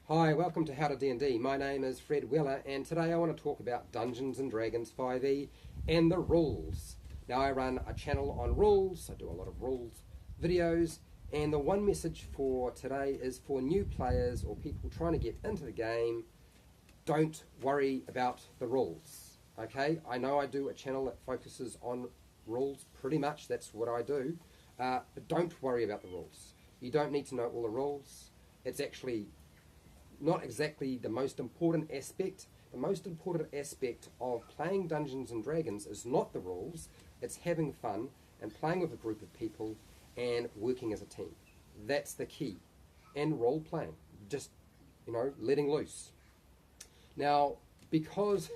Hi, welcome to howtod&d. My name is Fred Weller, and today I want to talk about Dungeons & Dragons 5e and the rules. Now, I run a channel on rules. I do a lot of rules videos, and the one message for today is for new players or people trying to get into the game. Don't worry about the rules. Okay, I know I do a channel that focuses on rules, pretty much that's what I do, but don't worry about the rules. You don't need to know all the rules. It's actually not exactly the most important aspect. The most important aspect of playing Dungeons & Dragons is not the rules, it's having fun and playing with a group of people and working as a team. That's the key. And role-playing, just, letting loose. Now, because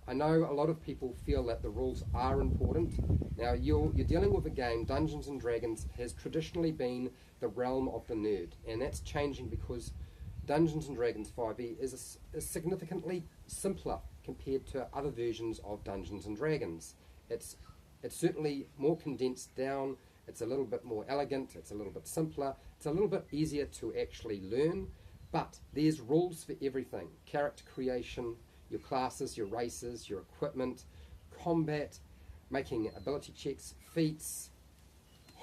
I know a lot of people feel that the rules are important. Now, you're dealing with a game. Dungeons & Dragons has traditionally been the realm of the nerd, and that's changing because Dungeons & Dragons 5e is significantly simpler compared to other versions of Dungeons & Dragons. It's certainly more condensed down, it's a little bit more elegant, it's a little bit simpler, it's a little bit easier to actually learn, but there's rules for everything. Character creation, your classes, your races, your equipment, combat, making ability checks, feats,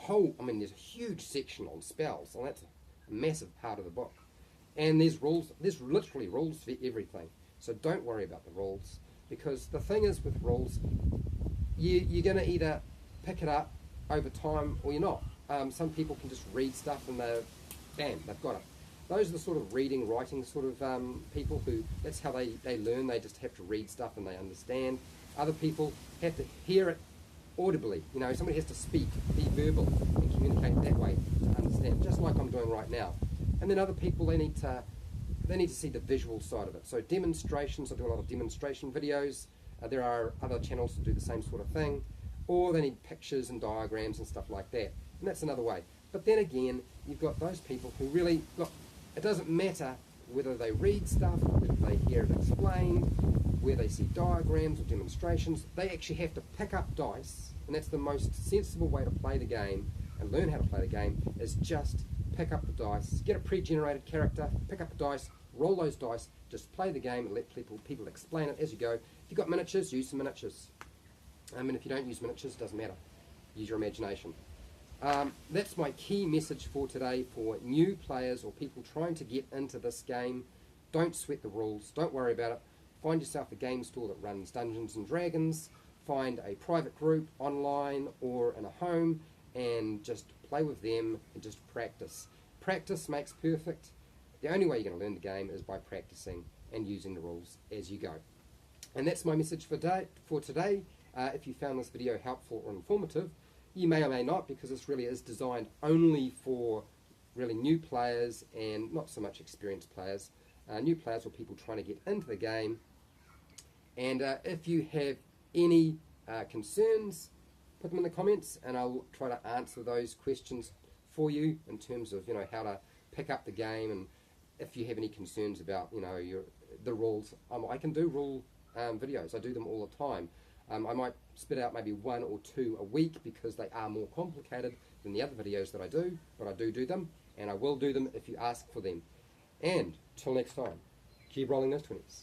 there's a huge section on spells, and that's a massive part of the book. And there's literally rules for everything. So don't worry about the rules, because the thing is with rules, you're going to either pick it up over time or you're not. Some people can just read stuff and they've got it. Those are the sort of reading, writing sort of people who, that's how they learn. They just have to read stuff and they understand. Other people have to hear it audibly. Somebody has to speak, be verbal, and communicate that way to understand, just like I'm doing right now. And then other people, they need to see the visual side of it. So demonstrations, I do a lot of demonstration videos. There are other channels that do the same sort of thing. Or they need pictures and diagrams and stuff like that. And that's another way. But then again, you've got those people who really, look, it doesn't matter whether they read stuff, whether they hear it explained, where they see diagrams or demonstrations. They actually have to pick up dice, and that's the most sensible way to play the game and learn how to play the game, is just pick up the dice, get a pre-generated character, pick up the dice, roll those dice, just play the game and let people explain it as you go. If you've got miniatures, use some miniatures. And if you don't use miniatures, it doesn't matter. Use your imagination. That's my key message for today for new players or people trying to get into this game. Don't sweat the rules, don't worry about it. Find yourself a game store that runs Dungeons & Dragons, find a private group online or in a home, and just play with them and just practice. Practice makes perfect. The only way you're going to learn the game is by practicing and using the rules as you go. And that's my message for today. If you found this video helpful or informative, you may or may not, because this really is designed only for really new players and not so much experienced players. New players or people trying to get into the game. And if you have any concerns, put them in the comments and I'll try to answer those questions for you in terms of how to pick up the game, and if you have any concerns about the rules. I can do rule videos. I do them all the time. I might spit out maybe 1 or 2 a week because they are more complicated than the other videos that I do, but I do them, and I will do them if you ask for them. And till next time, keep rolling those 20s.